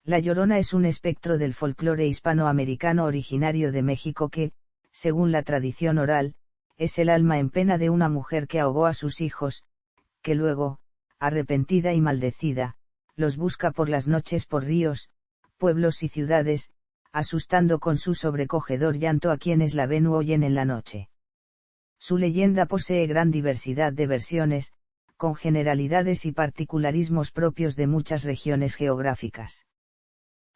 La Llorona es un espectro del folclore hispanoamericano originario de México que, según la tradición oral, es el alma en pena de una mujer que ahogó a sus hijos, que luego, arrepentida y maldecida, los busca por las noches por ríos, pueblos y ciudades, asustando con su sobrecogedor llanto a quienes la ven u oyen en la noche. Su leyenda posee gran diversidad de versiones, con generalidades y particularismos propios de muchas regiones geográficas.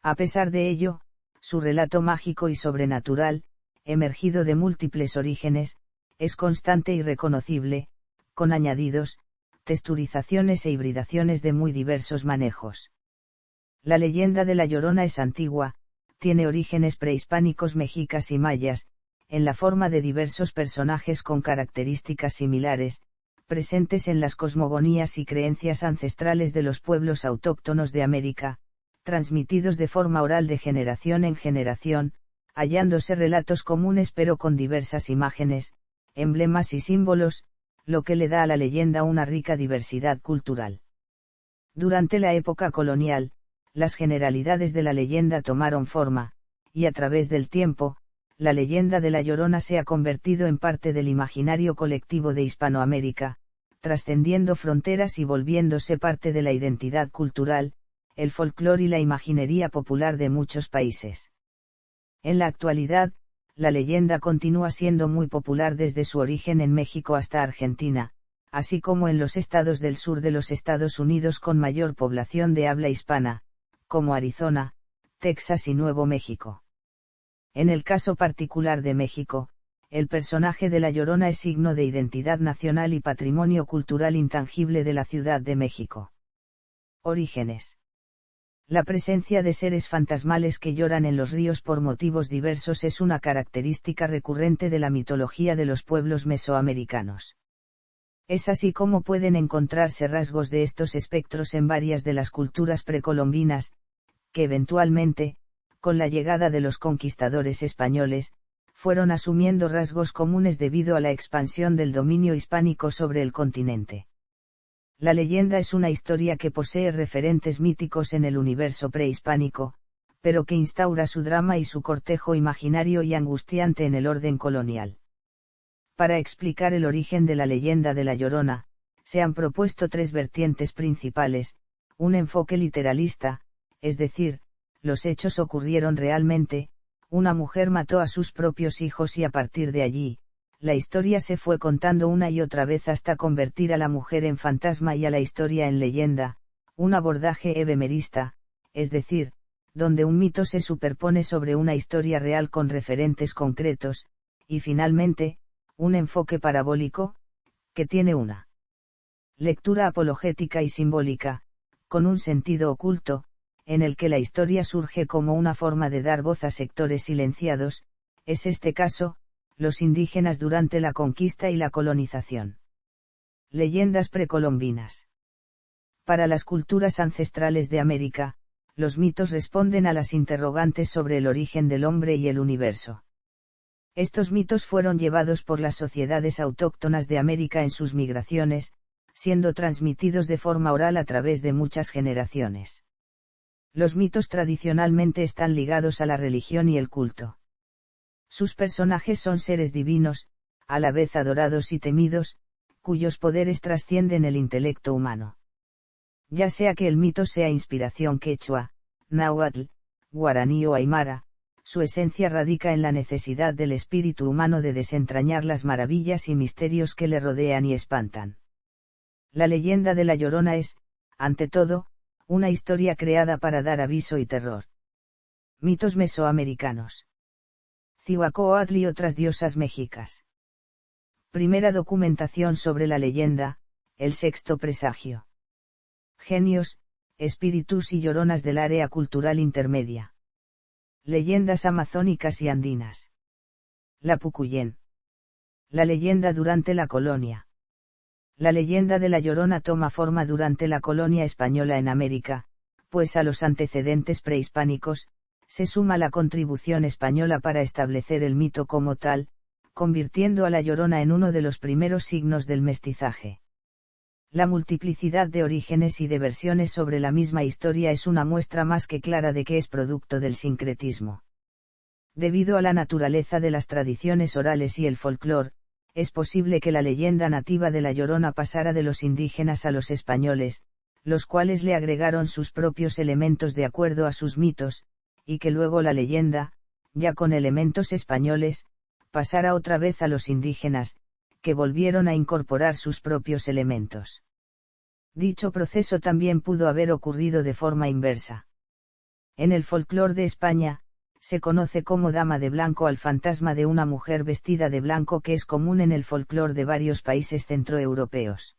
A pesar de ello, su relato mágico y sobrenatural, emergido de múltiples orígenes, es constante y reconocible, con añadidos, texturizaciones e hibridaciones de muy diversos manejos. La leyenda de La Llorona es antigua, tiene orígenes prehispánicos mexicas y mayas, en la forma de diversos personajes con características similares, presentes en las cosmogonías y creencias ancestrales de los pueblos autóctonos de América, transmitidos de forma oral de generación en generación, hallándose relatos comunes pero con diversas imágenes, emblemas y símbolos, lo que le da a la leyenda una rica diversidad cultural. Durante la época colonial, las generalidades de la leyenda tomaron forma, y a través del tiempo, la leyenda de La Llorona se ha convertido en parte del imaginario colectivo de Hispanoamérica, trascendiendo fronteras y volviéndose parte de la identidad cultural, el folclore y la imaginería popular de muchos países. En la actualidad, la leyenda continúa siendo muy popular desde su origen en México hasta Argentina, así como en los estados del sur de los Estados Unidos con mayor población de habla hispana, como Arizona, Texas y Nuevo México. En el caso particular de México, el personaje de La Llorona es signo de identidad nacional y patrimonio cultural intangible de la Ciudad de México. Orígenes. La presencia de seres fantasmales que lloran en los ríos por motivos diversos es una característica recurrente de la mitología de los pueblos mesoamericanos. Es así como pueden encontrarse rasgos de estos espectros en varias de las culturas precolombinas, que eventualmente, con la llegada de los conquistadores españoles, fueron asumiendo rasgos comunes debido a la expansión del dominio hispánico sobre el continente. La leyenda es una historia que posee referentes míticos en el universo prehispánico, pero que instaura su drama y su cortejo imaginario y angustiante en el orden colonial. Para explicar el origen de la leyenda de La Llorona, se han propuesto tres vertientes principales: un enfoque literalista, es decir, los hechos ocurrieron realmente, una mujer mató a sus propios hijos y a partir de allí, la historia se fue contando una y otra vez hasta convertir a la mujer en fantasma y a la historia en leyenda, un abordaje ebemerista, es decir, donde un mito se superpone sobre una historia real con referentes concretos, y finalmente, un enfoque parabólico, que tiene una lectura apologética y simbólica, con un sentido oculto, en el que la historia surge como una forma de dar voz a sectores silenciados, es este caso, los indígenas durante la conquista y la colonización. Leyendas precolombinas. Para las culturas ancestrales de América, los mitos responden a las interrogantes sobre el origen del hombre y el universo. Estos mitos fueron llevados por las sociedades autóctonas de América en sus migraciones, siendo transmitidos de forma oral a través de muchas generaciones. Los mitos tradicionalmente están ligados a la religión y el culto. Sus personajes son seres divinos, a la vez adorados y temidos, cuyos poderes trascienden el intelecto humano. Ya sea que el mito sea inspiración quechua, náhuatl, guaraní o aymara, su esencia radica en la necesidad del espíritu humano de desentrañar las maravillas y misterios que le rodean y espantan. La leyenda de La Llorona es, ante todo, una historia creada para dar aviso y terror. Mitos mesoamericanos. Cihuacóatl y otras diosas mexicas. Primera documentación sobre la leyenda, el sexto presagio. Genios, espíritus y lloronas del área cultural intermedia. Leyendas amazónicas y andinas. La Pucuyén. La leyenda durante la colonia. La leyenda de La Llorona toma forma durante la colonia española en América, pues a los antecedentes prehispánicos, se suma la contribución española para establecer el mito como tal, convirtiendo a La Llorona en uno de los primeros signos del mestizaje. La multiplicidad de orígenes y de versiones sobre la misma historia es una muestra más que clara de que es producto del sincretismo. Debido a la naturaleza de las tradiciones orales y el folclore, es posible que la leyenda nativa de La Llorona pasara de los indígenas a los españoles, los cuales le agregaron sus propios elementos de acuerdo a sus mitos, y que luego la leyenda, ya con elementos españoles, pasara otra vez a los indígenas, que volvieron a incorporar sus propios elementos. Dicho proceso también pudo haber ocurrido de forma inversa. En el folclore de España, se conoce como dama de blanco al fantasma de una mujer vestida de blanco que es común en el folclore de varios países centroeuropeos.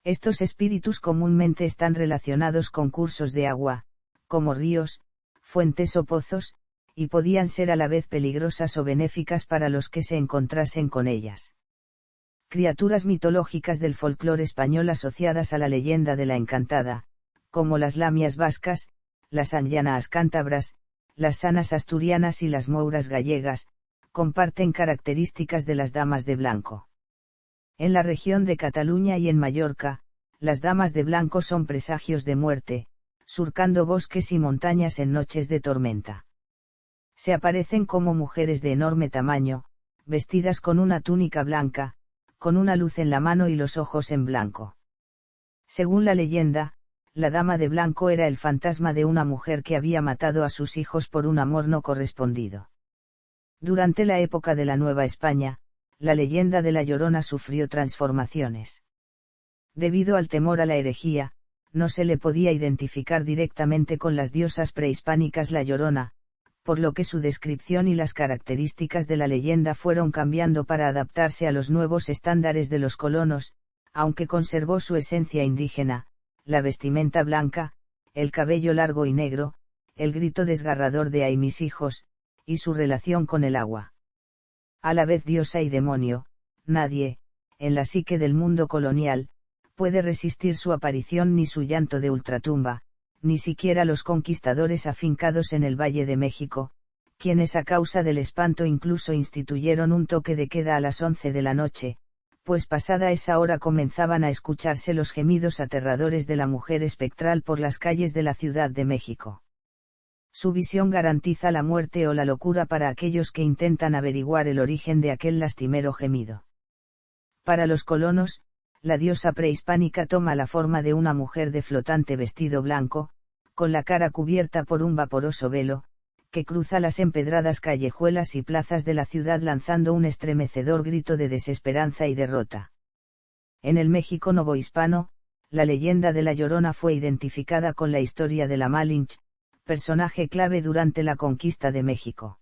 Estos espíritus comúnmente están relacionados con cursos de agua, como ríos, fuentes o pozos, y podían ser a la vez peligrosas o benéficas para los que se encontrasen con ellas. Criaturas mitológicas del folclore español asociadas a la leyenda de la encantada, como las lamias vascas, las anllanas cántabras, las sanas asturianas y las mouras gallegas, comparten características de las damas de blanco. En la región de Cataluña y en Mallorca, las damas de blanco son presagios de muerte, surcando bosques y montañas en noches de tormenta. Se aparecen como mujeres de enorme tamaño, vestidas con una túnica blanca, con una luz en la mano y los ojos en blanco. Según la leyenda, la dama de blanco era el fantasma de una mujer que había matado a sus hijos por un amor no correspondido. Durante la época de la Nueva España, la leyenda de La Llorona sufrió transformaciones. Debido al temor a la herejía, no se le podía identificar directamente con las diosas prehispánicas La Llorona, por lo que su descripción y las características de la leyenda fueron cambiando para adaptarse a los nuevos estándares de los colonos, aunque conservó su esencia indígena, la vestimenta blanca, el cabello largo y negro, el grito desgarrador de "ay mis hijos", y su relación con el agua. A la vez diosa y demonio, nadie, en la psique del mundo colonial, puede resistir su aparición ni su llanto de ultratumba, ni siquiera los conquistadores afincados en el Valle de México, quienes a causa del espanto incluso instituyeron un toque de queda a las 11 de la noche, pues pasada esa hora comenzaban a escucharse los gemidos aterradores de la mujer espectral por las calles de la Ciudad de México. Su visión garantiza la muerte o la locura para aquellos que intentan averiguar el origen de aquel lastimero gemido. Para los colonos, la diosa prehispánica toma la forma de una mujer de flotante vestido blanco, con la cara cubierta por un vaporoso velo, que cruza las empedradas callejuelas y plazas de la ciudad lanzando un estremecedor grito de desesperanza y derrota. En el México novohispano, la leyenda de La Llorona fue identificada con la historia de la Malinche, personaje clave durante la conquista de México.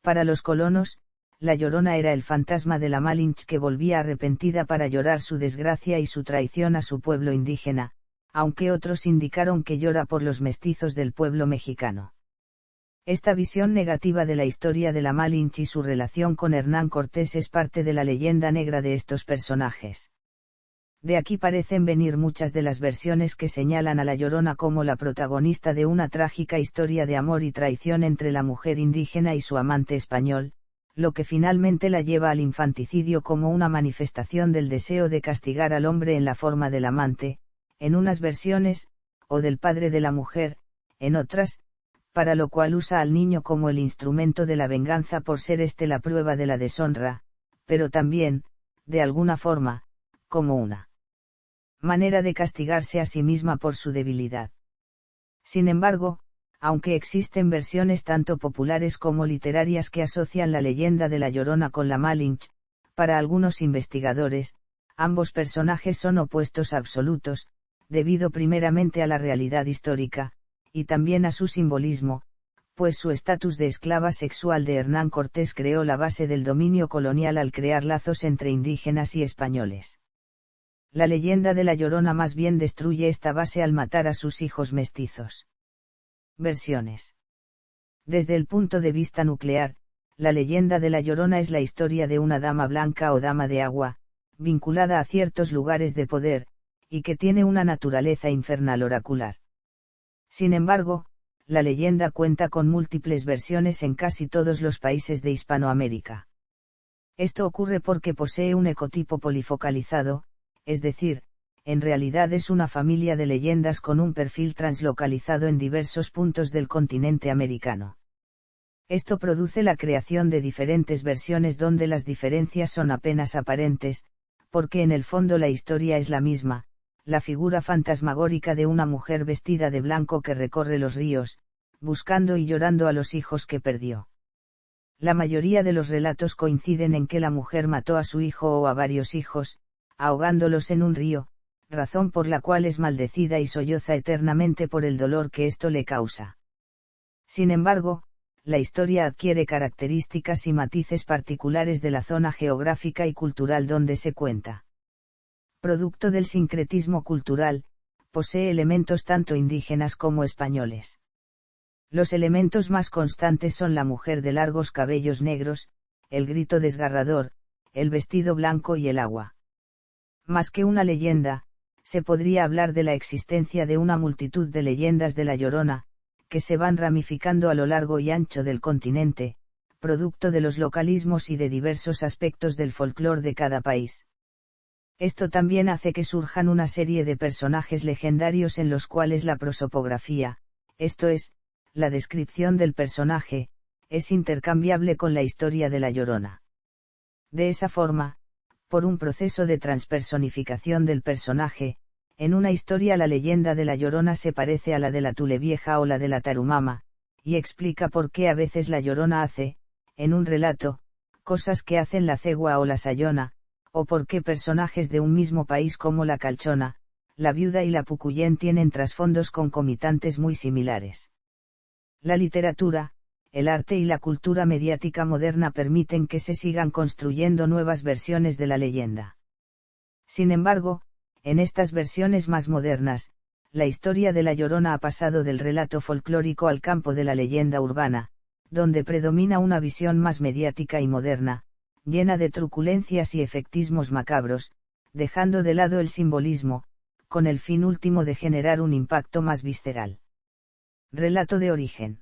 Para los colonos, La Llorona era el fantasma de la Malinche que volvía arrepentida para llorar su desgracia y su traición a su pueblo indígena, aunque otros indicaron que llora por los mestizos del pueblo mexicano. Esta visión negativa de la historia de la Malinche y su relación con Hernán Cortés es parte de la leyenda negra de estos personajes. De aquí parecen venir muchas de las versiones que señalan a La Llorona como la protagonista de una trágica historia de amor y traición entre la mujer indígena y su amante español, lo que finalmente la lleva al infanticidio como una manifestación del deseo de castigar al hombre en la forma del amante, en unas versiones, o del padre de la mujer, en otras, para lo cual usa al niño como el instrumento de la venganza por ser éste la prueba de la deshonra, pero también, de alguna forma, como una manera de castigarse a sí misma por su debilidad. Sin embargo, aunque existen versiones tanto populares como literarias que asocian la leyenda de La Llorona con la Malinche, para algunos investigadores, ambos personajes son opuestos absolutos, debido primeramente a la realidad histórica, y también a su simbolismo, pues su estatus de esclava sexual de Hernán Cortés creó la base del dominio colonial al crear lazos entre indígenas y españoles. La leyenda de La Llorona más bien destruye esta base al matar a sus hijos mestizos. Versiones. Desde el punto de vista nuclear, la leyenda de La Llorona es la historia de una dama blanca o dama de agua, vinculada a ciertos lugares de poder, y que tiene una naturaleza infernal oracular. Sin embargo, la leyenda cuenta con múltiples versiones en casi todos los países de Hispanoamérica. Esto ocurre porque posee un ecotipo polifocalizado, es decir, en realidad es una familia de leyendas con un perfil translocalizado en diversos puntos del continente americano. Esto produce la creación de diferentes versiones donde las diferencias son apenas aparentes, porque en el fondo la historia es la misma, la figura fantasmagórica de una mujer vestida de blanco que recorre los ríos, buscando y llorando a los hijos que perdió. La mayoría de los relatos coinciden en que la mujer mató a su hijo o a varios hijos, ahogándolos en un río, razón por la cual es maldecida y solloza eternamente por el dolor que esto le causa. Sin embargo, la historia adquiere características y matices particulares de la zona geográfica y cultural donde se cuenta. Producto del sincretismo cultural, posee elementos tanto indígenas como españoles. Los elementos más constantes son la mujer de largos cabellos negros, el grito desgarrador, el vestido blanco y el agua. Más que una leyenda, se podría hablar de la existencia de una multitud de leyendas de La Llorona, que se van ramificando a lo largo y ancho del continente, producto de los localismos y de diversos aspectos del folclore de cada país. Esto también hace que surjan una serie de personajes legendarios en los cuales la prosopografía, esto es, la descripción del personaje, es intercambiable con la historia de La Llorona. De esa forma, por un proceso de transpersonificación del personaje, en una historia la leyenda de La Llorona se parece a la de la Tulevieja o la de la Tarumama, y explica por qué a veces La Llorona hace, en un relato, cosas que hacen la Cegua o la Sayona, o por qué personajes de un mismo país como la Calchona, la Viuda y la Pucuyén tienen trasfondos concomitantes muy similares. La literatura, el arte y la cultura mediática moderna permiten que se sigan construyendo nuevas versiones de la leyenda. Sin embargo, en estas versiones más modernas, la historia de La Llorona ha pasado del relato folclórico al campo de la leyenda urbana, donde predomina una visión más mediática y moderna, llena de truculencias y efectismos macabros, dejando de lado el simbolismo, con el fin último de generar un impacto más visceral. Relato de origen.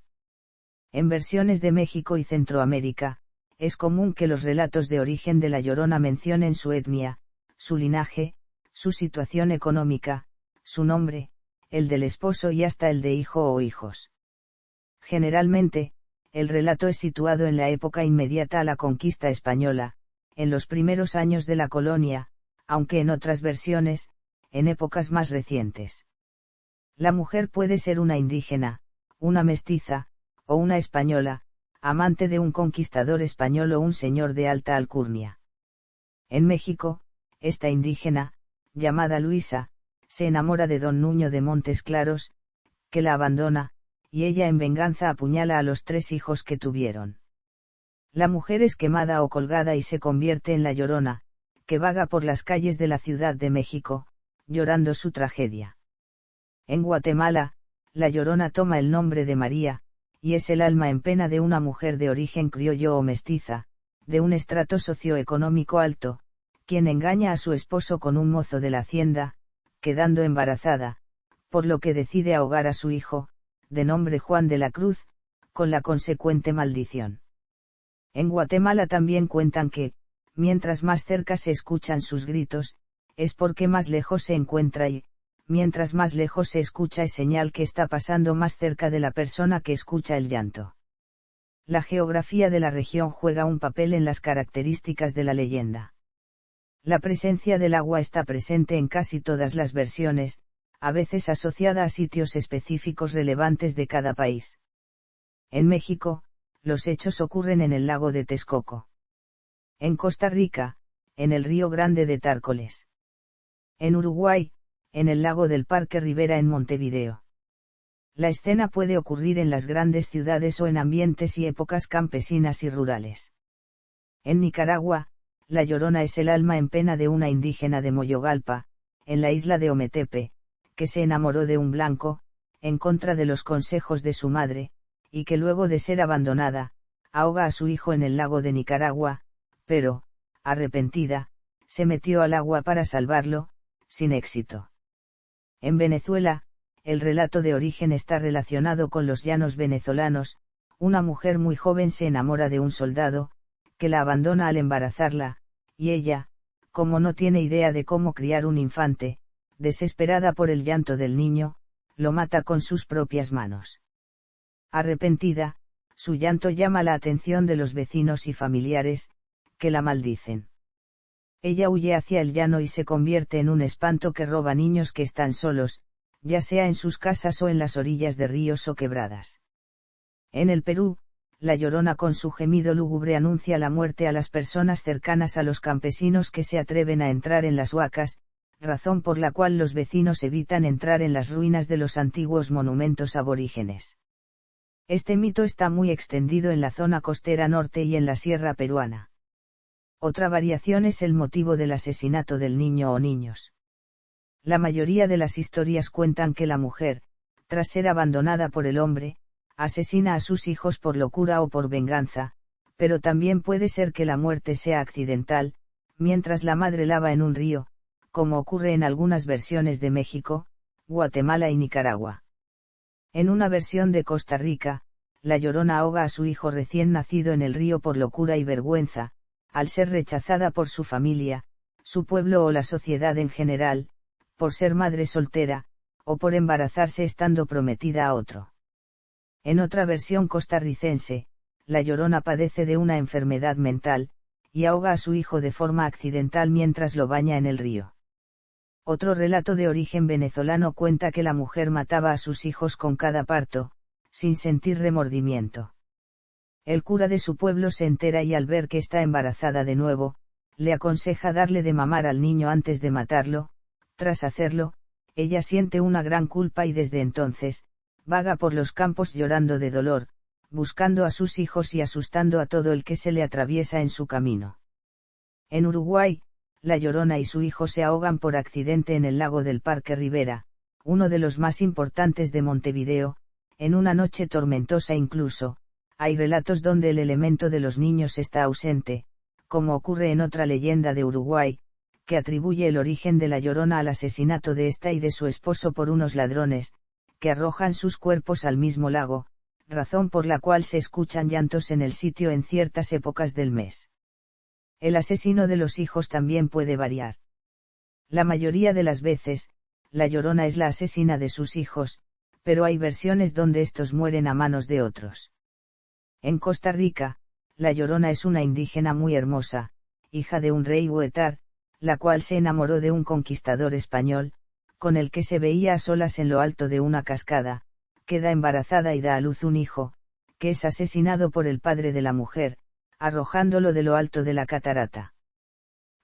En versiones de México y Centroamérica, es común que los relatos de origen de La Llorona mencionen su etnia, su linaje, su situación económica, su nombre, el del esposo y hasta el de hijo o hijos. Generalmente, el relato es situado en la época inmediata a la conquista española, en los primeros años de la colonia, aunque en otras versiones, en épocas más recientes. La mujer puede ser una indígena, una mestiza, o una española, amante de un conquistador español o un señor de alta alcurnia. En México, esta indígena, llamada Luisa, se enamora de don Nuño de Montes Claros, que la abandona, y ella en venganza apuñala a los 3 hijos que tuvieron. La mujer es quemada o colgada y se convierte en La Llorona, que vaga por las calles de la Ciudad de México, llorando su tragedia. En Guatemala, La Llorona toma el nombre de María, y es el alma en pena de una mujer de origen criollo o mestiza, de un estrato socioeconómico alto, quien engaña a su esposo con un mozo de la hacienda, quedando embarazada, por lo que decide ahogar a su hijo, de nombre Juan de la Cruz, con la consecuente maldición. En Guatemala también cuentan que, mientras más cerca se escuchan sus gritos, es porque más lejos se encuentra y, mientras más lejos se escucha es señal que está pasando más cerca de la persona que escucha el llanto. La geografía de la región juega un papel en las características de la leyenda. La presencia del agua está presente en casi todas las versiones, a veces asociada a sitios específicos relevantes de cada país. En México, los hechos ocurren en el lago de Texcoco. En Costa Rica, en el río Grande de Tárcoles. En Uruguay, en el lago del Parque Rivera en Montevideo. La escena puede ocurrir en las grandes ciudades o en ambientes y épocas campesinas y rurales. En Nicaragua, La Llorona es el alma en pena de una indígena de Moyogalpa, en la isla de Ometepe, que se enamoró de un blanco, en contra de los consejos de su madre, y que luego de ser abandonada, ahoga a su hijo en el lago de Nicaragua, pero, arrepentida, se metió al agua para salvarlo, sin éxito. En Venezuela, el relato de origen está relacionado con los llanos venezolanos. Una mujer muy joven se enamora de un soldado, que la abandona al embarazarla, y ella, como no tiene idea de cómo criar un infante, desesperada por el llanto del niño, lo mata con sus propias manos. Arrepentida, su llanto llama la atención de los vecinos y familiares, que la maldicen. Ella huye hacia el llano y se convierte en un espanto que roba niños que están solos, ya sea en sus casas o en las orillas de ríos o quebradas. En el Perú, la Llorona con su gemido lúgubre anuncia la muerte a las personas cercanas a los campesinos que se atreven a entrar en las huacas, razón por la cual los vecinos evitan entrar en las ruinas de los antiguos monumentos aborígenes. Este mito está muy extendido en la zona costera norte y en la sierra peruana. Otra variación es el motivo del asesinato del niño o niños. La mayoría de las historias cuentan que la mujer, tras ser abandonada por el hombre, asesina a sus hijos por locura o por venganza, pero también puede ser que la muerte sea accidental, mientras la madre lava en un río, como ocurre en algunas versiones de México, Guatemala y Nicaragua. En una versión de Costa Rica, la Llorona ahoga a su hijo recién nacido en el río por locura y vergüenza, al ser rechazada por su familia, su pueblo o la sociedad en general, por ser madre soltera, o por embarazarse estando prometida a otro. En otra versión costarricense, la Llorona padece de una enfermedad mental, y ahoga a su hijo de forma accidental mientras lo baña en el río. Otro relato de origen venezolano cuenta que la mujer mataba a sus hijos con cada parto, sin sentir remordimiento. El cura de su pueblo se entera y al ver que está embarazada de nuevo, le aconseja darle de mamar al niño antes de matarlo. Tras hacerlo, ella siente una gran culpa y desde entonces, vaga por los campos llorando de dolor, buscando a sus hijos y asustando a todo el que se le atraviesa en su camino. En Uruguay, la Llorona y su hijo se ahogan por accidente en el lago del Parque Rivera, uno de los más importantes de Montevideo, en una noche tormentosa incluso. Hay relatos donde el elemento de los niños está ausente, como ocurre en otra leyenda de Uruguay, que atribuye el origen de la Llorona al asesinato de esta y de su esposo por unos ladrones, que arrojan sus cuerpos al mismo lago, razón por la cual se escuchan llantos en el sitio en ciertas épocas del mes. El asesino de los hijos también puede variar. La mayoría de las veces, la Llorona es la asesina de sus hijos, pero hay versiones donde estos mueren a manos de otros. En Costa Rica, la Llorona es una indígena muy hermosa, hija de un rey huetar, la cual se enamoró de un conquistador español, con el que se veía a solas en lo alto de una cascada, queda embarazada y da a luz un hijo, que es asesinado por el padre de la mujer, arrojándolo de lo alto de la catarata.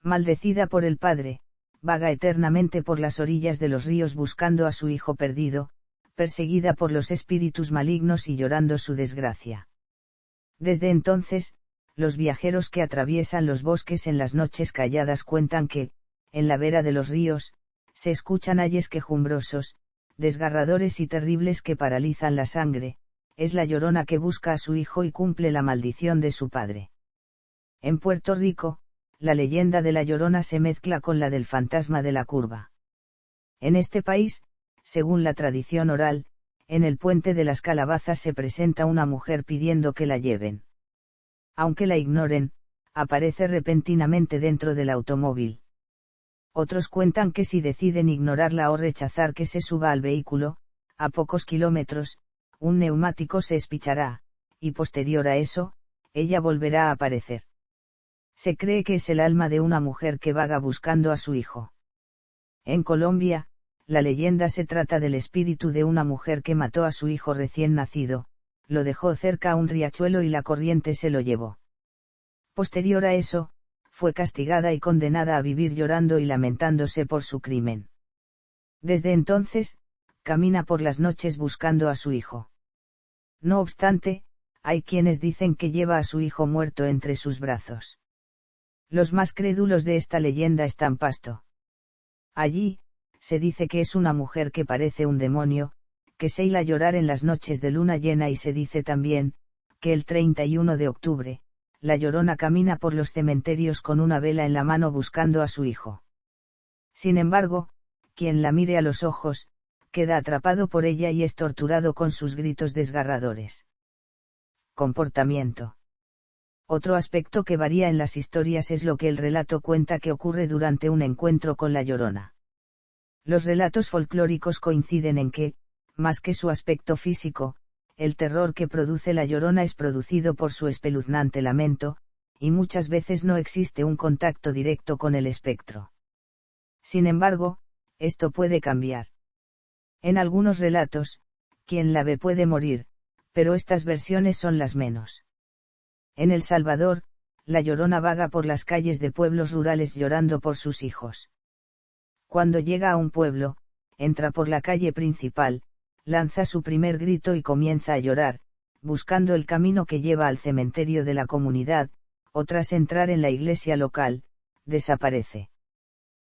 Maldecida por el padre, vaga eternamente por las orillas de los ríos buscando a su hijo perdido, perseguida por los espíritus malignos y llorando su desgracia. Desde entonces, los viajeros que atraviesan los bosques en las noches calladas cuentan que, en la vera de los ríos, se escuchan ayes quejumbrosos, desgarradores y terribles que paralizan la sangre. Es la Llorona que busca a su hijo y cumple la maldición de su padre. En Puerto Rico, la leyenda de la Llorona se mezcla con la del fantasma de la curva. En este país, según la tradición oral, en el puente de las calabazas se presenta una mujer pidiendo que la lleven. Aunque la ignoren, aparece repentinamente dentro del automóvil. Otros cuentan que si deciden ignorarla o rechazar que se suba al vehículo, a pocos kilómetros, un neumático se espichará, y posterior a eso, ella volverá a aparecer. Se cree que es el alma de una mujer que vaga buscando a su hijo. En Colombia, la leyenda se trata del espíritu de una mujer que mató a su hijo recién nacido, lo dejó cerca a un riachuelo y la corriente se lo llevó. Posterior a eso, fue castigada y condenada a vivir llorando y lamentándose por su crimen. Desde entonces, camina por las noches buscando a su hijo. No obstante, hay quienes dicen que lleva a su hijo muerto entre sus brazos. Los más crédulos de esta leyenda están Pasto. Allí, se dice que es una mujer que parece un demonio, que se hila llorar en las noches de luna llena y se dice también, que el 31 de octubre, la Llorona camina por los cementerios con una vela en la mano buscando a su hijo. Sin embargo, quien la mire a los ojos, queda atrapado por ella y es torturado con sus gritos desgarradores. Comportamiento. Otro aspecto que varía en las historias es lo que el relato cuenta que ocurre durante un encuentro con la Llorona. Los relatos folclóricos coinciden en que, más que su aspecto físico, el terror que produce la Llorona es producido por su espeluznante lamento, y muchas veces no existe un contacto directo con el espectro. Sin embargo, esto puede cambiar. En algunos relatos, quien la ve puede morir, pero estas versiones son las menos. En El Salvador, la Llorona vaga por las calles de pueblos rurales llorando por sus hijos. Cuando llega a un pueblo, entra por la calle principal, lanza su primer grito y comienza a llorar, buscando el camino que lleva al cementerio de la comunidad, o tras entrar en la iglesia local, desaparece.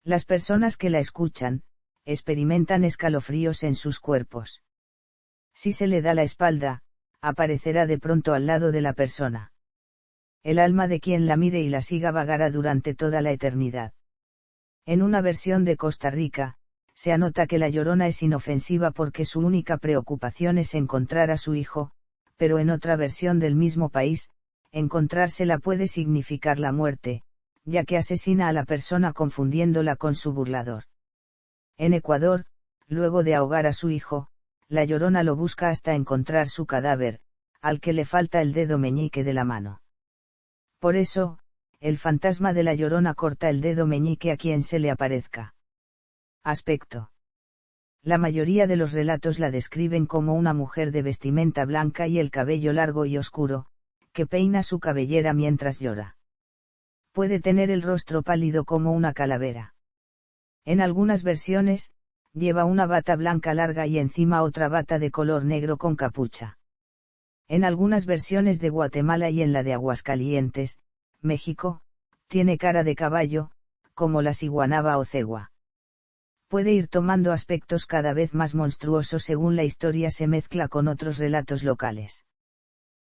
Las personas que la escuchan, experimentan escalofríos en sus cuerpos. Si se le da la espalda, aparecerá de pronto al lado de la persona. El alma de quien la mire y la siga vagará durante toda la eternidad. En una versión de Costa Rica, se anota que la Llorona es inofensiva porque su única preocupación es encontrar a su hijo, pero en otra versión del mismo país, encontrársela puede significar la muerte, ya que asesina a la persona confundiéndola con su burlador. En Ecuador, luego de ahogar a su hijo, la Llorona lo busca hasta encontrar su cadáver, al que le falta el dedo meñique de la mano. Por eso, el fantasma de la Llorona corta el dedo meñique a quien se le aparezca. Aspecto. La mayoría de los relatos la describen como una mujer de vestimenta blanca y el cabello largo y oscuro, que peina su cabellera mientras llora. Puede tener el rostro pálido como una calavera. En algunas versiones, lleva una bata blanca larga y encima otra bata de color negro con capucha. En algunas versiones de Guatemala y en la de Aguascalientes, México, tiene cara de caballo, como la ciguanaba o cegua. Puede ir tomando aspectos cada vez más monstruosos según la historia se mezcla con otros relatos locales.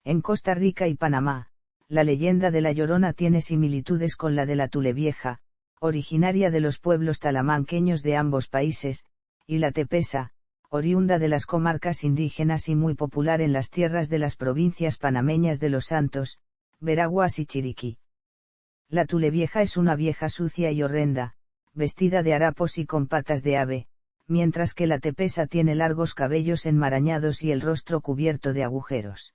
En Costa Rica y Panamá, la leyenda de la Llorona tiene similitudes con la de la Tulevieja, originaria de los pueblos talamanqueños de ambos países, y la Tepesa, oriunda de las comarcas indígenas y muy popular en las tierras de las provincias panameñas de Los Santos, Veraguas y Chiriquí. La Tulevieja es una vieja sucia y horrenda, vestida de harapos y con patas de ave, mientras que la Tepesa tiene largos cabellos enmarañados y el rostro cubierto de agujeros.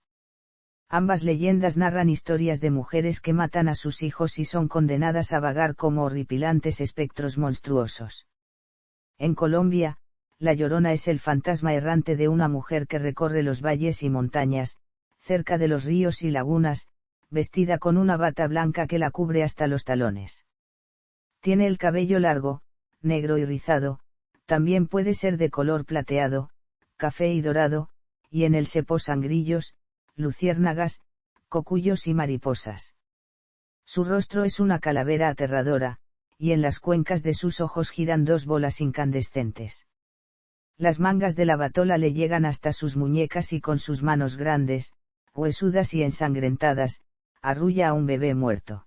Ambas leyendas narran historias de mujeres que matan a sus hijos y son condenadas a vagar como horripilantes espectros monstruosos. En Colombia, la Llorona es el fantasma errante de una mujer que recorre los valles y montañas, cerca de los ríos y lagunas, vestida con una bata blanca que la cubre hasta los talones. Tiene el cabello largo, negro y rizado, también puede ser de color plateado, café y dorado, y en él se posan grillos, luciérnagas, cocuyos y mariposas. Su rostro es una calavera aterradora, y en las cuencas de sus ojos giran dos bolas incandescentes. Las mangas de la batola le llegan hasta sus muñecas y con sus manos grandes, huesudas y ensangrentadas, arrulla a un bebé muerto.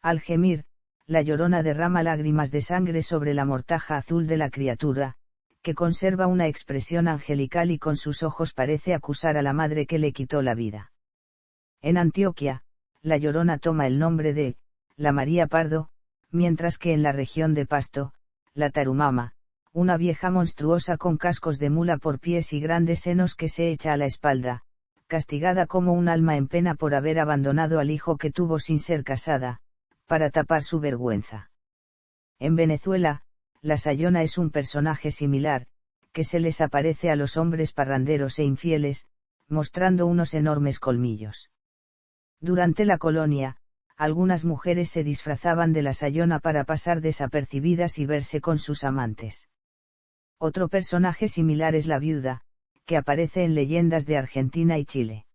Al gemir, la Llorona derrama lágrimas de sangre sobre la mortaja azul de la criatura, que conserva una expresión angelical y con sus ojos parece acusar a la madre que le quitó la vida. En Antioquia, la Llorona toma el nombre de la María Pardo, mientras que en la región de Pasto, la Tarumama, una vieja monstruosa con cascos de mula por pies y grandes senos que se echa a la espalda, castigada como un alma en pena por haber abandonado al hijo que tuvo sin ser casada, para tapar su vergüenza. En Venezuela, la Sayona es un personaje similar, que se les aparece a los hombres parranderos e infieles, mostrando unos enormes colmillos. Durante la colonia, algunas mujeres se disfrazaban de la Sayona para pasar desapercibidas y verse con sus amantes. Otro personaje similar es la viuda, que aparece en leyendas de Argentina y Chile.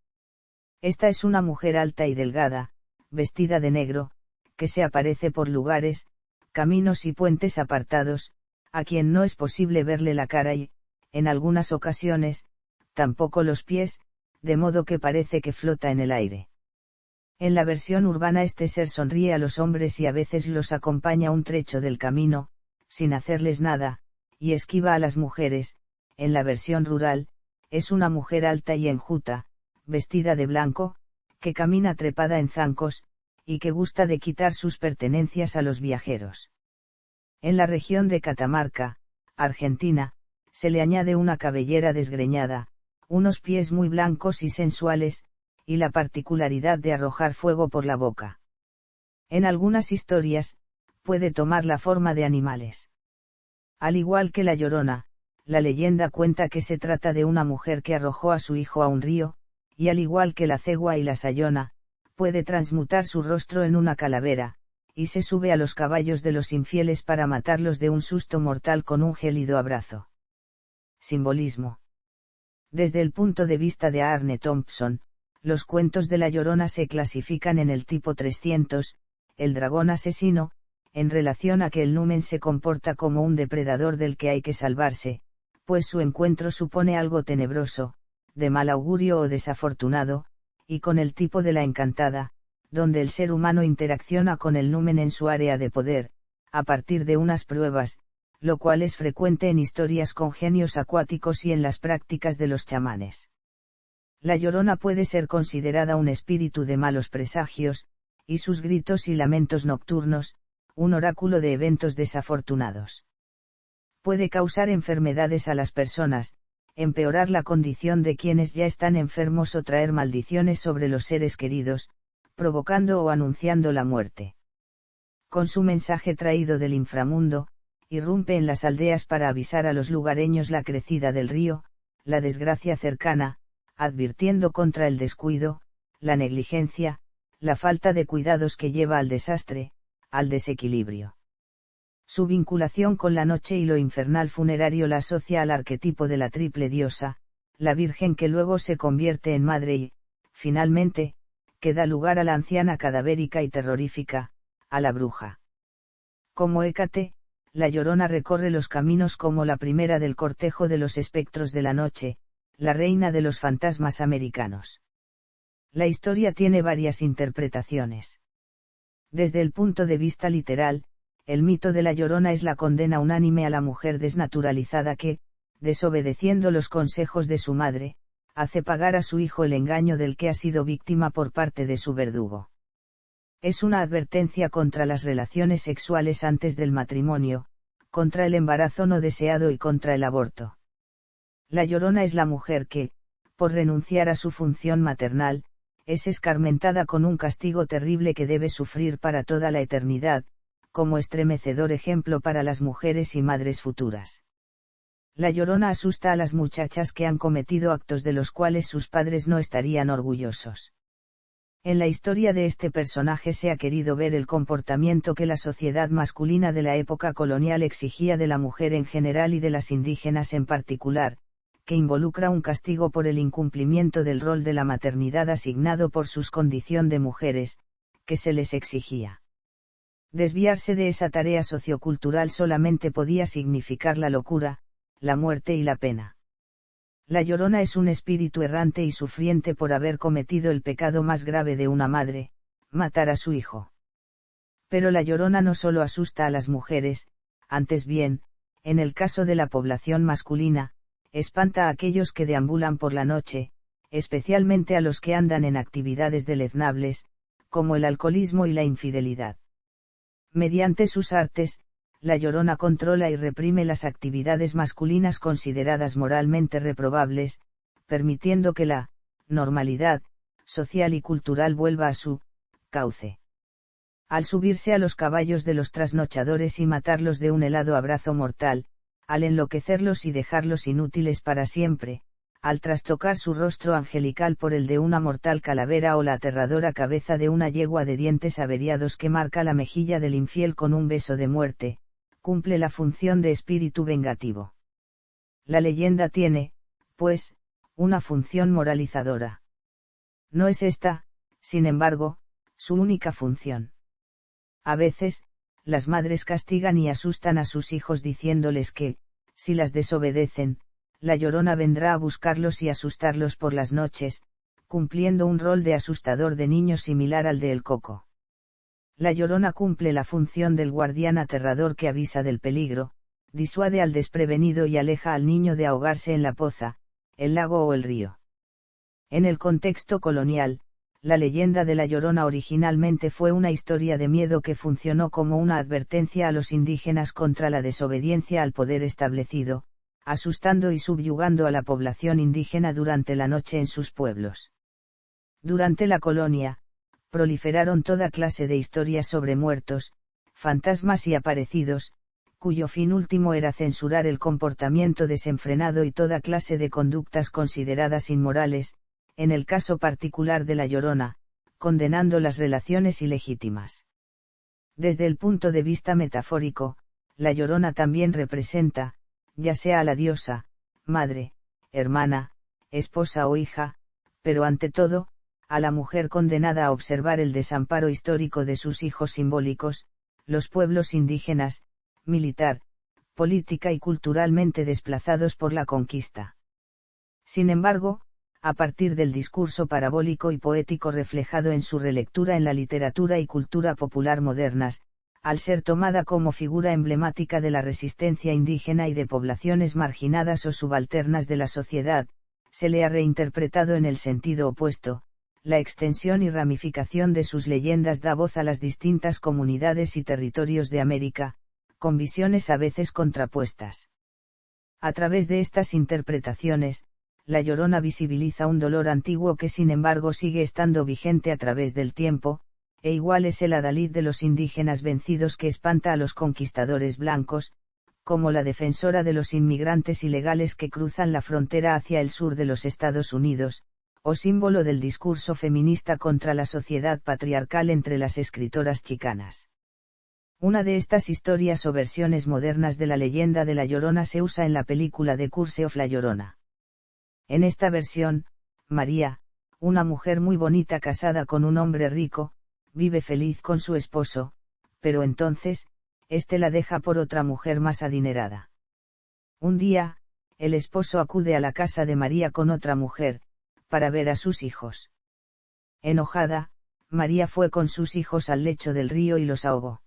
Esta es una mujer alta y delgada, vestida de negro, que se aparece por lugares, caminos y puentes apartados, a quien no es posible verle la cara y, en algunas ocasiones, tampoco los pies, de modo que parece que flota en el aire. En la versión urbana este ser sonríe a los hombres y a veces los acompaña un trecho del camino, sin hacerles nada, y esquiva a las mujeres. En la versión rural, es una mujer alta y enjuta, vestida de blanco, que camina trepada en zancos, y que gusta de quitar sus pertenencias a los viajeros. En la región de Catamarca, Argentina, se le añade una cabellera desgreñada, unos pies muy blancos y sensuales, y la particularidad de arrojar fuego por la boca. En algunas historias, puede tomar la forma de animales. Al igual que la Llorona, la leyenda cuenta que se trata de una mujer que arrojó a su hijo a un río, y al igual que la cegua y la sayona, puede transmutar su rostro en una calavera, y se sube a los caballos de los infieles para matarlos de un susto mortal con un gélido abrazo. Simbolismo. Desde el punto de vista de Arne Thompson, los cuentos de la Llorona se clasifican en el tipo 300, el dragón asesino, en relación a que el numen se comporta como un depredador del que hay que salvarse, pues su encuentro supone algo tenebroso, de mal augurio o desafortunado, y con el tipo de la encantada, donde el ser humano interacciona con el numen en su área de poder, a partir de unas pruebas, lo cual es frecuente en historias con genios acuáticos y en las prácticas de los chamanes. La Llorona puede ser considerada un espíritu de malos presagios, y sus gritos y lamentos nocturnos, un oráculo de eventos desafortunados. Puede causar enfermedades a las personas, empeorar la condición de quienes ya están enfermos o traer maldiciones sobre los seres queridos, provocando o anunciando la muerte. Con su mensaje traído del inframundo, irrumpe en las aldeas para avisar a los lugareños la crecida del río, la desgracia cercana, advirtiendo contra el descuido, la negligencia, la falta de cuidados que lleva al desastre, al desequilibrio. Su vinculación con la noche y lo infernal funerario la asocia al arquetipo de la triple diosa, la Virgen que luego se convierte en madre y, finalmente, que da lugar a la anciana cadavérica y terrorífica, a la bruja. Como Hécate, la Llorona recorre los caminos como la primera del cortejo de los espectros de la noche, la reina de los fantasmas americanos. La historia tiene varias interpretaciones. Desde el punto de vista literal, el mito de la Llorona es la condena unánime a la mujer desnaturalizada que, desobedeciendo los consejos de su madre, hace pagar a su hijo el engaño del que ha sido víctima por parte de su verdugo. Es una advertencia contra las relaciones sexuales antes del matrimonio, contra el embarazo no deseado y contra el aborto. La Llorona es la mujer que, por renunciar a su función maternal, es escarmentada con un castigo terrible que debe sufrir para toda la eternidad, como estremecedor ejemplo para las mujeres y madres futuras. La Llorona asusta a las muchachas que han cometido actos de los cuales sus padres no estarían orgullosos. En la historia de este personaje se ha querido ver el comportamiento que la sociedad masculina de la época colonial exigía de la mujer en general y de las indígenas en particular, que involucra un castigo por el incumplimiento del rol de la maternidad asignado por su condición de mujeres, que se les exigía. Desviarse de esa tarea sociocultural solamente podía significar la locura, la muerte y la pena. La Llorona es un espíritu errante y sufriente por haber cometido el pecado más grave de una madre, matar a su hijo. Pero la Llorona no solo asusta a las mujeres, antes bien, en el caso de la población masculina, espanta a aquellos que deambulan por la noche, especialmente a los que andan en actividades deleznables, como el alcoholismo y la infidelidad. Mediante sus artes, la Llorona controla y reprime las actividades masculinas consideradas moralmente reprobables, permitiendo que la normalidad social y cultural vuelva a su cauce. Al subirse a los caballos de los trasnochadores y matarlos de un helado abrazo mortal, al enloquecerlos y dejarlos inútiles para siempre, al trastocar su rostro angelical por el de una mortal calavera o la aterradora cabeza de una yegua de dientes averiados que marca la mejilla del infiel con un beso de muerte, cumple la función de espíritu vengativo. La leyenda tiene, pues, una función moralizadora. No es esta, sin embargo, su única función. A veces, las madres castigan y asustan a sus hijos diciéndoles que, si las desobedecen, la Llorona vendrá a buscarlos y asustarlos por las noches, cumpliendo un rol de asustador de niños similar al de El Coco. La Llorona cumple la función del guardián aterrador que avisa del peligro, disuade al desprevenido y aleja al niño de ahogarse en la poza, el lago o el río. En el contexto colonial, La leyenda de La Llorona originalmente fue una historia de miedo que funcionó como una advertencia a los indígenas contra la desobediencia al poder establecido, asustando y subyugando a la población indígena durante la noche en sus pueblos. Durante la colonia, proliferaron toda clase de historias sobre muertos, fantasmas y aparecidos, cuyo fin último era censurar el comportamiento desenfrenado y toda clase de conductas consideradas inmorales, en el caso particular de La Llorona, condenando las relaciones ilegítimas. Desde el punto de vista metafórico, La Llorona también representa, ya sea a la diosa, madre, hermana, esposa o hija, pero ante todo, a la mujer condenada a observar el desamparo histórico de sus hijos simbólicos, los pueblos indígenas, militar, política y culturalmente desplazados por la conquista. Sin embargo, a partir del discurso parabólico y poético reflejado en su relectura en la literatura y cultura popular modernas, al ser tomada como figura emblemática de la resistencia indígena y de poblaciones marginadas o subalternas de la sociedad, se le ha reinterpretado en el sentido opuesto. La extensión y ramificación de sus leyendas da voz a las distintas comunidades y territorios de América, con visiones a veces contrapuestas. A través de estas interpretaciones, La Llorona visibiliza un dolor antiguo que sin embargo sigue estando vigente a través del tiempo, e igual es el adalid de los indígenas vencidos que espanta a los conquistadores blancos, como la defensora de los inmigrantes ilegales que cruzan la frontera hacia el sur de los Estados Unidos, o símbolo del discurso feminista contra la sociedad patriarcal entre las escritoras chicanas. Una de estas historias o versiones modernas de la leyenda de La Llorona se usa en la película The Curse of La Llorona. En esta versión, María, una mujer muy bonita casada con un hombre rico, vive feliz con su esposo, pero entonces, éste la deja por otra mujer más adinerada. Un día, el esposo acude a la casa de María con otra mujer, para ver a sus hijos. Enojada, María fue con sus hijos al lecho del río y los ahogó.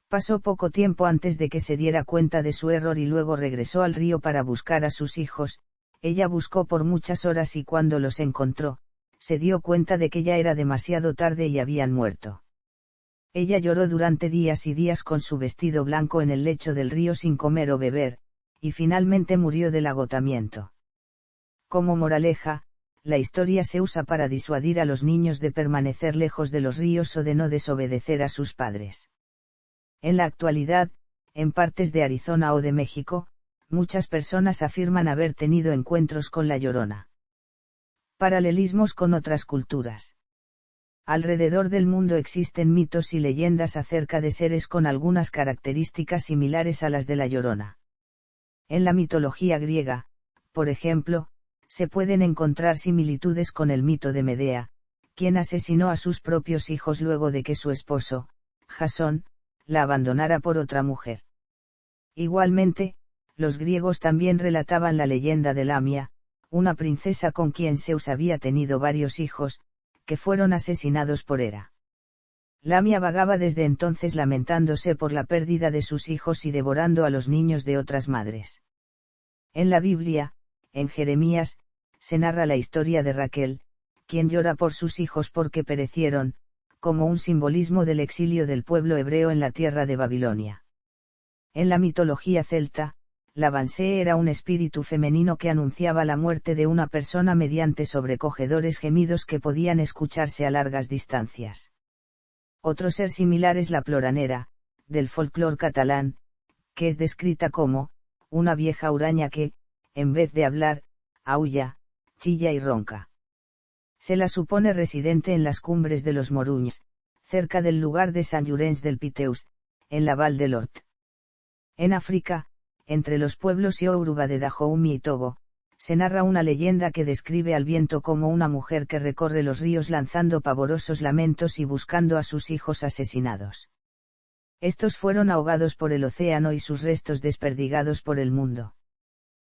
Pasó poco tiempo antes de que se diera cuenta de su error y luego regresó al río para buscar a sus hijos. Ella buscó por muchas horas y cuando los encontró, se dio cuenta de que ya era demasiado tarde y habían muerto. Ella lloró durante días y días con su vestido blanco en el lecho del río sin comer o beber, y finalmente murió del agotamiento. Como moraleja, la historia se usa para disuadir a los niños de permanecer lejos de los ríos o de no desobedecer a sus padres. En la actualidad, en partes de Arizona o de México, muchas personas afirman haber tenido encuentros con La Llorona. Paralelismos con otras culturas. Alrededor del mundo existen mitos y leyendas acerca de seres con algunas características similares a las de La Llorona. En la mitología griega, por ejemplo, se pueden encontrar similitudes con el mito de Medea, quien asesinó a sus propios hijos luego de que su esposo, Jasón, la abandonara por otra mujer. Igualmente, los griegos también relataban la leyenda de Lamia, una princesa con quien Zeus había tenido varios hijos, que fueron asesinados por Hera. Lamia vagaba desde entonces lamentándose por la pérdida de sus hijos y devorando a los niños de otras madres. En la Biblia, en Jeremías, se narra la historia de Raquel, quien llora por sus hijos porque perecieron, como un simbolismo del exilio del pueblo hebreo en la tierra de Babilonia. En la mitología celta, la Bansee era un espíritu femenino que anunciaba la muerte de una persona mediante sobrecogedores gemidos que podían escucharse a largas distancias. Otro ser similar es la ploranera, del folclore catalán, que es descrita como una vieja huraña que, en vez de hablar, aúlla, chilla y ronca. Se la supone residente en las cumbres de los Moruñs, cerca del lugar de Sant Llorenç del Piteus, en la Val de l'Hort. En África, entre los pueblos Yoruba de Dahomey y Togo, se narra una leyenda que describe al viento como una mujer que recorre los ríos lanzando pavorosos lamentos y buscando a sus hijos asesinados. Estos fueron ahogados por el océano y sus restos desperdigados por el mundo.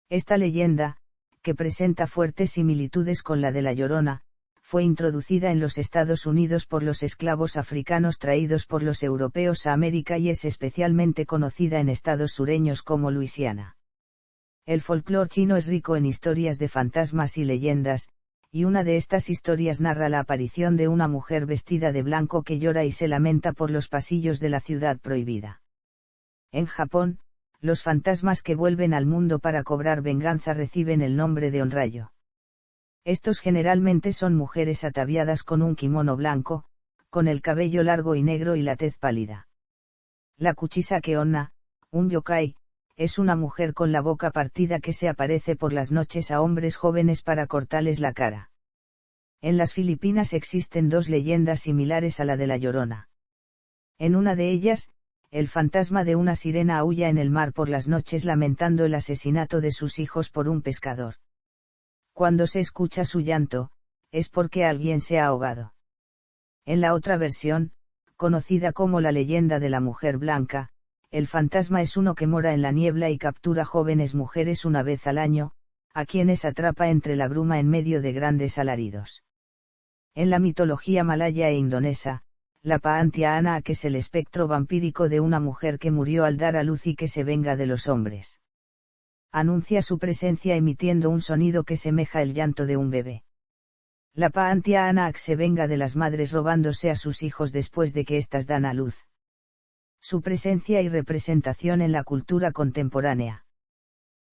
Esta leyenda, que presenta fuertes similitudes con la de La Llorona, fue introducida en los Estados Unidos por los esclavos africanos traídos por los europeos a América y es especialmente conocida en estados sureños como Luisiana. El folclore chino es rico en historias de fantasmas y leyendas, y una de estas historias narra la aparición de una mujer vestida de blanco que llora y se lamenta por los pasillos de la ciudad prohibida. En Japón, los fantasmas que vuelven al mundo para cobrar venganza reciben el nombre de Onryo. Estos generalmente son mujeres ataviadas con un kimono blanco, con el cabello largo y negro y la tez pálida. La Kuchisake Onna, un yokai, es una mujer con la boca partida que se aparece por las noches a hombres jóvenes para cortarles la cara. En las Filipinas existen dos leyendas similares a la de la Llorona. En una de ellas, el fantasma de una sirena aúlla en el mar por las noches lamentando el asesinato de sus hijos por un pescador. Cuando se escucha su llanto, es porque alguien se ha ahogado. En la otra versión, conocida como la leyenda de la mujer blanca, el fantasma es uno que mora en la niebla y captura jóvenes mujeres una vez al año, a quienes atrapa entre la bruma en medio de grandes alaridos. En la mitología malaya e indonesa, la Paantia Anak es el espectro vampírico de una mujer que murió al dar a luz y que se venga de los hombres. Anuncia su presencia emitiendo un sonido que semeja el llanto de un bebé. La Paantia Anak se venga de las madres robándose a sus hijos después de que éstas dan a luz. Su presencia y representación en la cultura contemporánea.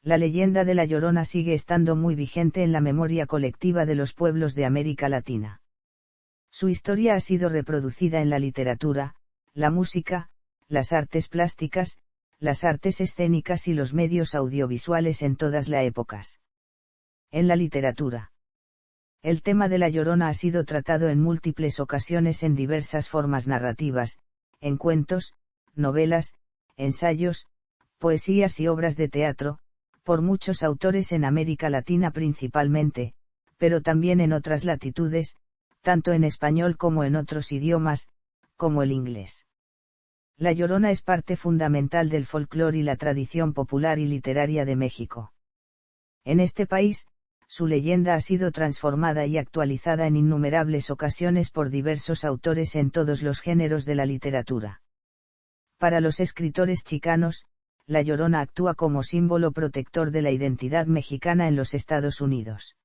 La leyenda de la Llorona sigue estando muy vigente en la memoria colectiva de los pueblos de América Latina. Su historia ha sido reproducida en la literatura, la música, las artes plásticas, las artes escénicas y los medios audiovisuales en todas las épocas. En la literatura. El tema de la Llorona ha sido tratado en múltiples ocasiones en diversas formas narrativas, en cuentos, novelas, ensayos, poesías y obras de teatro, por muchos autores en América Latina principalmente, pero también en otras latitudes, tanto en español como en otros idiomas, como el inglés. La Llorona es parte fundamental del folclore y la tradición popular y literaria de México. En este país, su leyenda ha sido transformada y actualizada en innumerables ocasiones por diversos autores en todos los géneros de la literatura. Para los escritores chicanos, la Llorona actúa como símbolo protector de la identidad mexicana en los Estados Unidos.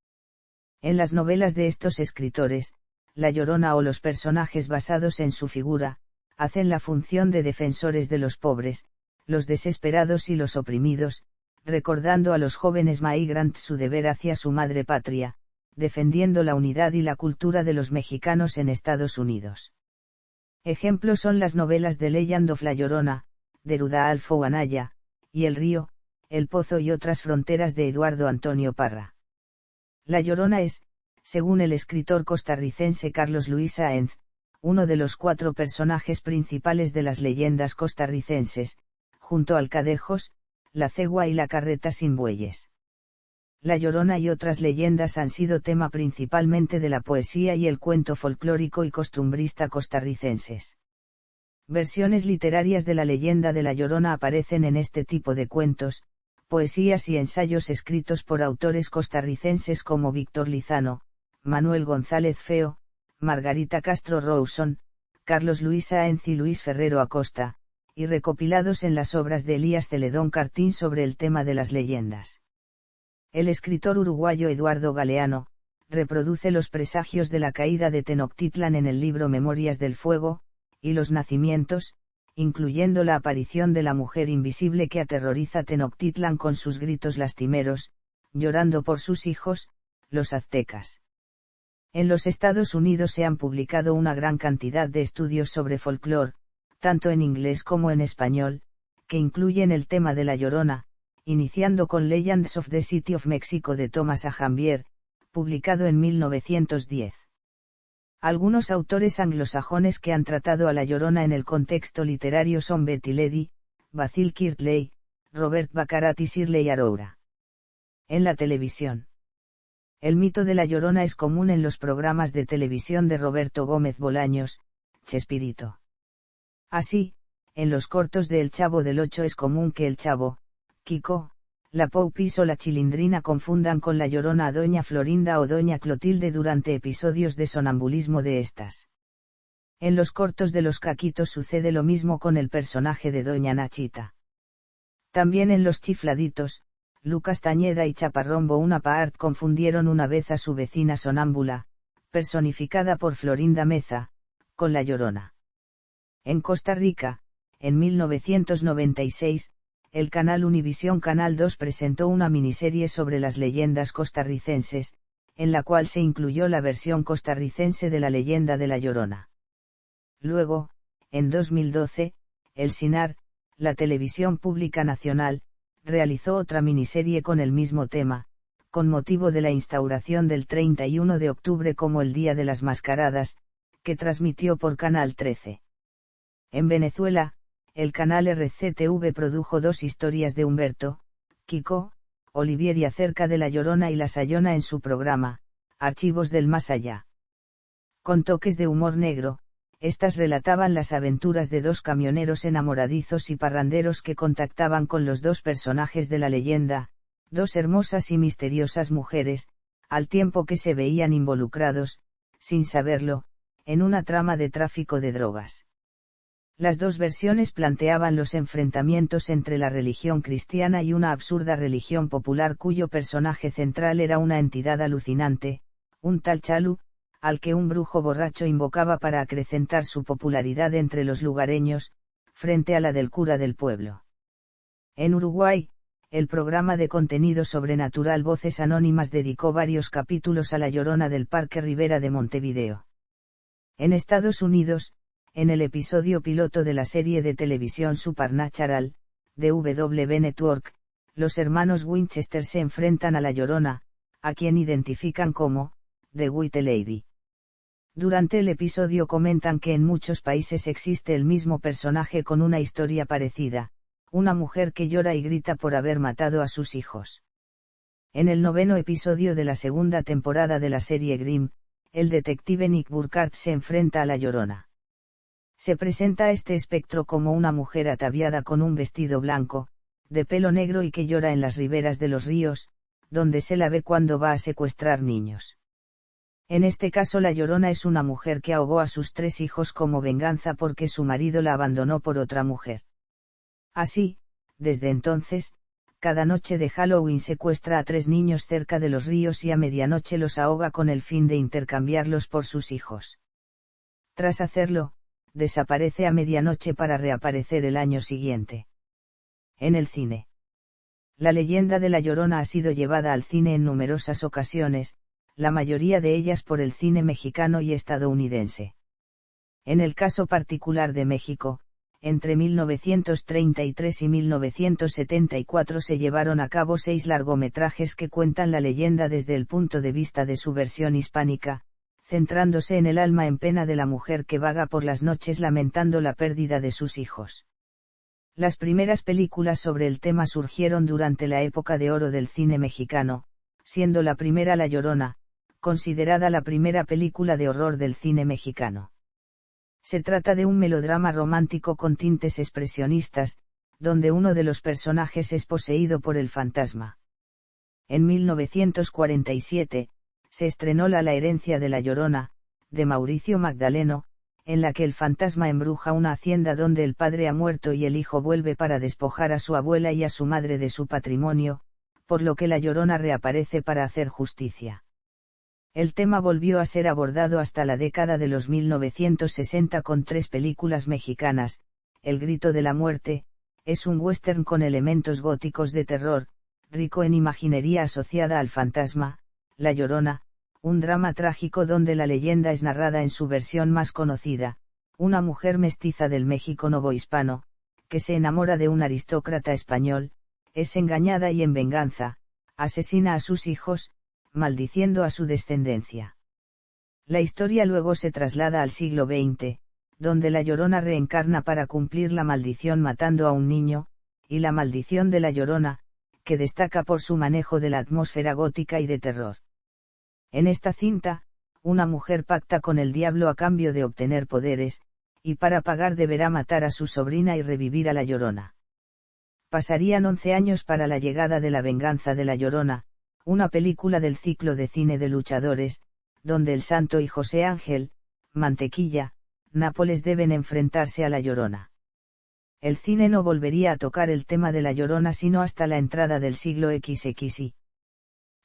En las novelas de estos escritores, la Llorona o los personajes basados en su figura, hacen la función de defensores de los pobres, los desesperados y los oprimidos, recordando a los jóvenes migrants su deber hacia su madre patria, defendiendo la unidad y la cultura de los mexicanos en Estados Unidos. Ejemplos son las novelas de Legend of La Llorona, de Rudolfo Anaya, y El río, El pozo y otras fronteras de Eduardo Antonio Parra. La Llorona es, según el escritor costarricense Carlos Luis Sáenz, uno de los 4 personajes principales de las leyendas costarricenses, junto al Cadejos, la cegua y la carreta sin bueyes. La Llorona y otras leyendas han sido tema principalmente de la poesía y el cuento folclórico y costumbrista costarricenses. Versiones literarias de la leyenda de la Llorona aparecen en este tipo de cuentos, poesías y ensayos escritos por autores costarricenses como Víctor Lizano, Manuel González Feo, Margarita Castro Rouson, Carlos Luis Sáenz y Luis Ferrero Acosta, y recopilados en las obras de Elías Celedón Cartín sobre el tema de las leyendas. El escritor uruguayo Eduardo Galeano, reproduce los presagios de la caída de Tenochtitlan en el libro Memorias del Fuego, y los nacimientos, incluyendo la aparición de la mujer invisible que aterroriza Tenochtitlan con sus gritos lastimeros, llorando por sus hijos, los aztecas. En los Estados Unidos se han publicado una gran cantidad de estudios sobre folclore, tanto en inglés como en español, que incluyen el tema de la Llorona, iniciando con Legends of the City of Mexico de Thomas A. Jambier, publicado en 1910. Algunos autores anglosajones que han tratado a la Llorona en el contexto literario son Betty Ledy, Basil Kirtley, Robert Baccarat y Shirley Aroura. En la televisión. El mito de la Llorona es común en los programas de televisión de Roberto Gómez Bolaños, Chespirito. Así, en los cortos de El Chavo del Ocho es común que el Chavo, Kiko, la Poupis o la Chilindrina confundan con la Llorona a Doña Florinda o Doña Clotilde durante episodios de sonambulismo de estas. En los cortos de los Caquitos sucede lo mismo con el personaje de Doña Nachita. También en Los Chifladitos, Lucas Tañeda y Chaparrón Bonaparte confundieron una vez a su vecina sonámbula, personificada por Florinda Meza, con La Llorona. En Costa Rica, en 1996, el canal Univisión Canal 2 presentó una miniserie sobre las leyendas costarricenses, en la cual se incluyó la versión costarricense de la leyenda de La Llorona. Luego, en 2012, el SINAR, la televisión pública nacional, realizó otra miniserie con el mismo tema, con motivo de la instauración del 31 de octubre como el Día de las Mascaradas, que transmitió por Canal 13. En Venezuela, el canal RCTV produjo dos historias de Humberto, Kiko, Olivieri acerca de La Llorona y La Sayona en su programa, Archivos del Más Allá. Con toques de humor negro, estas relataban las aventuras de dos camioneros enamoradizos y parranderos que contactaban con los dos personajes de la leyenda, dos hermosas y misteriosas mujeres, al tiempo que se veían involucrados, sin saberlo, en una trama de tráfico de drogas. Las dos versiones planteaban los enfrentamientos entre la religión cristiana y una absurda religión popular cuyo personaje central era una entidad alucinante, un tal Chalu, al que un brujo borracho invocaba para acrecentar su popularidad entre los lugareños, frente a la del cura del pueblo. En Uruguay, el programa de contenido sobrenatural Voces Anónimas dedicó varios capítulos a La Llorona del Parque Rivera de Montevideo. En Estados Unidos, en el episodio piloto de la serie de televisión Supernatural, de W Network, los hermanos Winchester se enfrentan a La Llorona, a quien identifican como The White Lady. Durante el episodio comentan que en muchos países existe el mismo personaje con una historia parecida, una mujer que llora y grita por haber matado a sus hijos. En el 9º episodio de la segunda temporada de la serie Grimm, el detective Nick Burkhardt se enfrenta a La Llorona. Se presenta a este espectro como una mujer ataviada con un vestido blanco, de pelo negro y que llora en las riberas de los ríos, donde se la ve cuando va a secuestrar niños. En este caso La Llorona es una mujer que ahogó a sus 3 hijos como venganza porque su marido la abandonó por otra mujer. Así, desde entonces, cada noche de Halloween secuestra a 3 niños cerca de los ríos y a medianoche los ahoga con el fin de intercambiarlos por sus hijos. Tras hacerlo, desaparece a medianoche para reaparecer el año siguiente. En el cine. La leyenda de La Llorona ha sido llevada al cine en numerosas ocasiones, la mayoría de ellas por el cine mexicano y estadounidense. En el caso particular de México, entre 1933 y 1974 se llevaron a cabo 6 largometrajes que cuentan la leyenda desde el punto de vista de su versión hispánica, centrándose en el alma en pena de la mujer que vaga por las noches lamentando la pérdida de sus hijos. Las primeras películas sobre el tema surgieron durante la época de oro del cine mexicano, siendo la primera La Llorona, considerada la primera película de horror del cine mexicano. Se trata de un melodrama romántico con tintes expresionistas, donde uno de los personajes es poseído por el fantasma. En 1947, se estrenó La herencia de La Llorona, de Mauricio Magdaleno, en la que el fantasma embruja una hacienda donde el padre ha muerto y el hijo vuelve para despojar a su abuela y a su madre de su patrimonio, por lo que La Llorona reaparece para hacer justicia. El tema volvió a ser abordado hasta la década de los 1960 con 3 películas mexicanas. El grito de la muerte, es un western con elementos góticos de terror, rico en imaginería asociada al fantasma. La Llorona, un drama trágico donde la leyenda es narrada en su versión más conocida, una mujer mestiza del México novohispano, que se enamora de un aristócrata español, es engañada y en venganza, asesina a sus hijos, maldiciendo a su descendencia. La historia luego se traslada al siglo XX, donde La Llorona reencarna para cumplir la maldición matando a un niño, y la maldición de La Llorona, que destaca por su manejo de la atmósfera gótica y de terror. En esta cinta, una mujer pacta con el diablo a cambio de obtener poderes, y para pagar deberá matar a su sobrina y revivir a La Llorona. Pasarían 11 años para la llegada de La venganza de La Llorona, una película del ciclo de cine de luchadores, donde el Santo y José Ángel, Mantequilla, Nápoles deben enfrentarse a La Llorona. El cine no volvería a tocar el tema de La Llorona sino hasta la entrada del siglo XXI.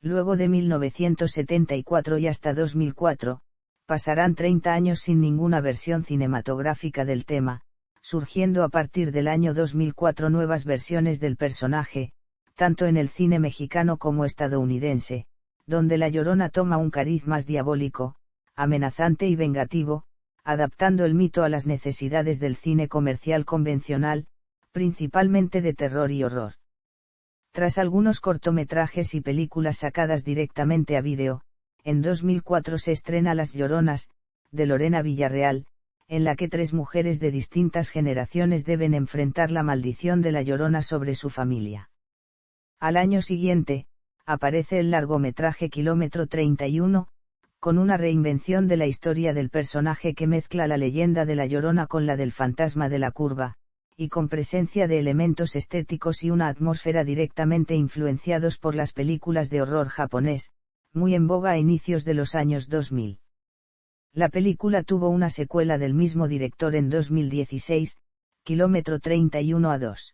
Luego de 1974 y hasta 2004, pasarán 30 años sin ninguna versión cinematográfica del tema, surgiendo a partir del año 2004 nuevas versiones del personaje, tanto en el cine mexicano como estadounidense, donde La Llorona toma un cariz más diabólico, amenazante y vengativo, adaptando el mito a las necesidades del cine comercial convencional, principalmente de terror y horror. Tras algunos cortometrajes y películas sacadas directamente a vídeo, en 2004 se estrena Las Lloronas, de Lorena Villarreal, en la que 3 mujeres de distintas generaciones deben enfrentar la maldición de La Llorona sobre su familia. Al año siguiente, aparece el largometraje Kilómetro 31, con una reinvención de la historia del personaje que mezcla la leyenda de La Llorona con la del fantasma de la curva, y con presencia de elementos estéticos y una atmósfera directamente influenciados por las películas de horror japonés, muy en boga a inicios de los años 2000. La película tuvo una secuela del mismo director en 2016, Kilómetro 31-2.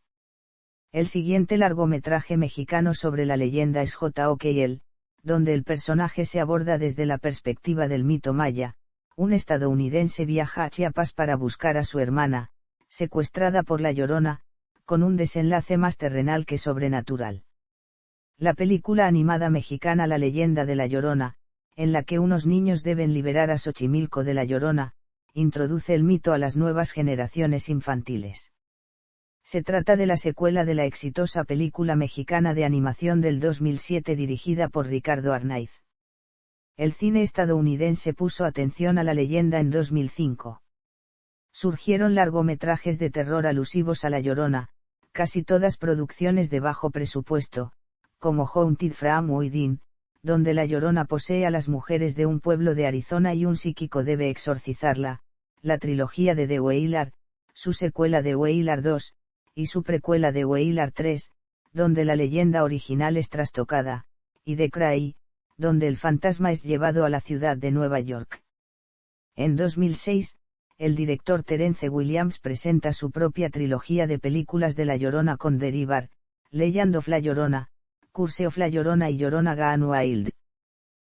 El siguiente largometraje mexicano sobre la leyenda es J.O.K.L., donde el personaje se aborda desde la perspectiva del mito maya. Un estadounidense viaja a Chiapas para buscar a su hermana, secuestrada por La Llorona, con un desenlace más terrenal que sobrenatural. La película animada mexicana La leyenda de La Llorona, en la que unos niños deben liberar a Xochimilco de La Llorona, introduce el mito a las nuevas generaciones infantiles. Se trata de la secuela de la exitosa película mexicana de animación del 2007 dirigida por Ricardo Arnaiz. El cine estadounidense puso atención a la leyenda en 2005. Surgieron largometrajes de terror alusivos a La Llorona, casi todas producciones de bajo presupuesto, como Haunted from Within, donde La Llorona posee a las mujeres de un pueblo de Arizona y un psíquico debe exorcizarla, la trilogía de The Wailer, su secuela The Wailer 2, y su precuela The Wailer 3, donde la leyenda original es trastocada, y The Cry, donde el fantasma es llevado a la ciudad de Nueva York. En 2006, el director Terence Williams presenta su propia trilogía de películas de La Llorona con Derivar, Legend of La Llorona, Curse of La Llorona y Llorona Gone Wild.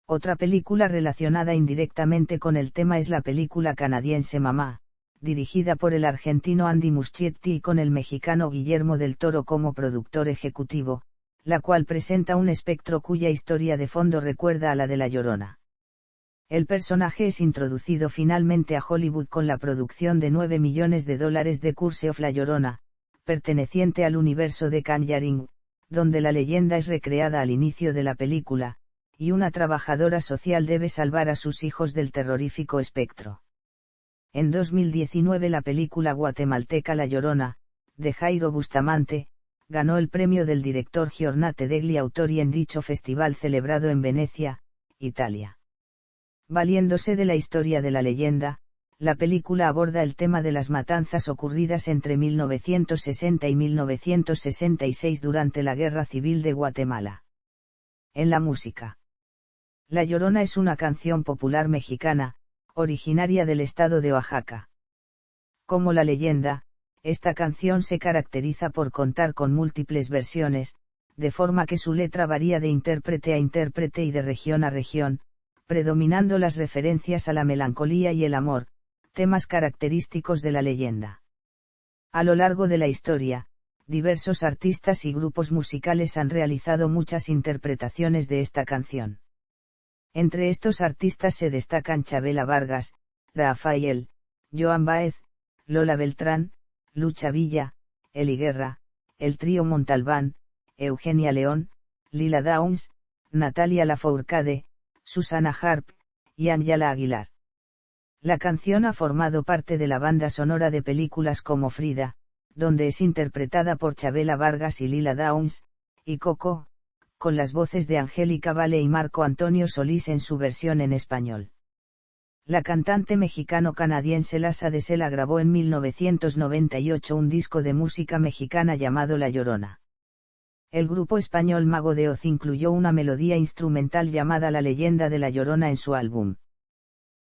Otra película relacionada indirectamente con el tema es la película canadiense Mamá, dirigida por el argentino Andy Muschietti y con el mexicano Guillermo del Toro como productor ejecutivo, la cual presenta un espectro cuya historia de fondo recuerda a la de La Llorona. El personaje es introducido finalmente a Hollywood con la producción de $9 millones de Curse of La Llorona, perteneciente al universo de Conjuring, donde la leyenda es recreada al inicio de la película, y una trabajadora social debe salvar a sus hijos del terrorífico espectro. En 2019 la película guatemalteca La Llorona, de Jairo Bustamante, ganó el premio del director Giornate degli Autori en dicho festival celebrado en Venecia, Italia. Valiéndose de la historia de la leyenda, la película aborda el tema de las matanzas ocurridas entre 1960 y 1966 durante la Guerra Civil de Guatemala. En la música. La Llorona es una canción popular mexicana, originaria del estado de Oaxaca. Como la leyenda, esta canción se caracteriza por contar con múltiples versiones, de forma que su letra varía de intérprete a intérprete y de región a región, predominando las referencias a la melancolía y el amor, temas característicos de la leyenda. A lo largo de la historia, diversos artistas y grupos musicales han realizado muchas interpretaciones de esta canción. Entre estos artistas se destacan Chabela Vargas, Rafael, Joan Baez, Lola Beltrán, Lucha Villa, Eli Guerra, el trío Montalbán, Eugenia León, Lila Downs, Natalia Lafourcade, Susana Harp, y Ángela Aguilar. La canción ha formado parte de la banda sonora de películas como Frida, donde es interpretada por Chabela Vargas y Lila Downs, y Coco, con las voces de Angélica Vale y Marco Antonio Solís en su versión en español. La cantante mexicano-canadiense Lasa de Sela grabó en 1998 un disco de música mexicana llamado La Llorona. El grupo español Mago de Oz incluyó una melodía instrumental llamada La leyenda de La Llorona en su álbum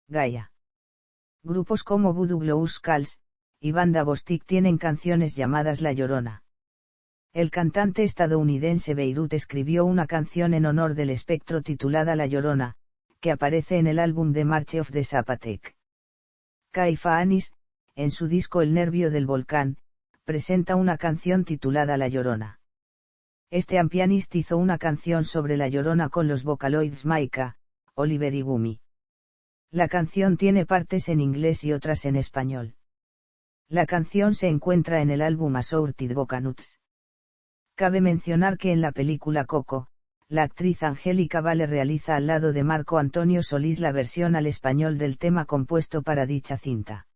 Gaia. Grupos como Voodoo Glow Skulls, y Banda Bostik tienen canciones llamadas La Llorona. El cantante estadounidense Beirut escribió una canción en honor del espectro titulada La Llorona, que aparece en el álbum The March of the Zapatec. Caifa Anis, en su disco El Nervio del Volcán, presenta una canción titulada La Llorona. Este Pianist hizo una canción sobre La Llorona con los Vocaloids Maika, Oliver y Gumi. La canción tiene partes en inglés y otras en español. La canción se encuentra en el álbum Assorted Vocanuts. Cabe mencionar que en la película Coco, la actriz Angélica Vale realiza al lado de Marco Antonio Solís la versión al español del tema compuesto para dicha cinta.